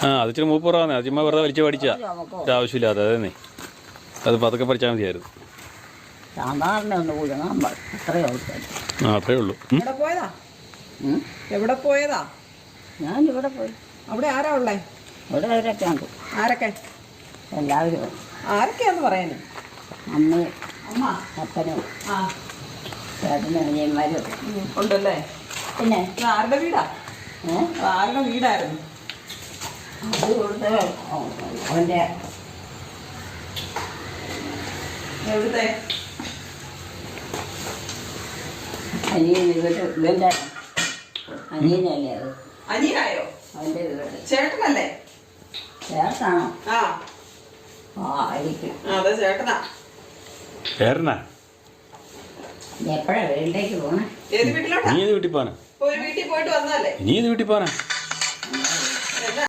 അത് ഇച്ചിരി മൂപ്പ് കുറവാണ്. അത് ചുമ്മാ വെറുതെ വലിച്ചു പഠിച്ചാ ആവശ്യമില്ലാതെ. അതേ അത് പതുക്കെ പഠിച്ചാൽ മതിയായിരുന്നു. സാധാരണ ഒന്ന് കുഴുങ്ങാൻ അത്രയേ ഉള്ളൂ. അത്രേ ഉള്ളൂ. എവിടെ പോയതാ? ഞാൻ ഇവിടെ പോയി. അവിടെ ആരാ ഉള്ളേ? ഇവിടെ അവരൊക്കെ ഉണ്ട്. ആരൊക്കെ? എല്ലാവരും. ആരൊക്കെയാന്ന് പറയാന്? അമ്മയും അമ്മ അപ്പനും ആ ചേട്ടനും അനിയന്മാരും ഉണ്ടല്ലേ. പിന്നെ ഇത് ആരുടെ വീടാ? ആരുടെ വീടായിരുന്നു? അത് കൊടുത്ത അവൻ്റെ എവിടുത്തെ? അനിയൻ ഇവൻ്റെ അനിയനല്ലേ അത്. അനിയനായോ? അവൻ്റെ വീട്. ചേട്ടനല്ലേ? ചേർത്താണോ? ആ ആയിരിക്കും. അതെ ചേട്ടനാ. ചേട്ടനാ? എപ്പോഴാ വീട്ടിലേക്ക് പോണേ? ഏത് വീട്ടിലോട്ടാ? നീ ഏത് വീട്ടിൽ പോകാനാ? ഒരു വീട്ടിൽ പോയിട്ട് വന്നല്ലേ? നീ ഏത് വീട്ടിൽ പോകാനാ?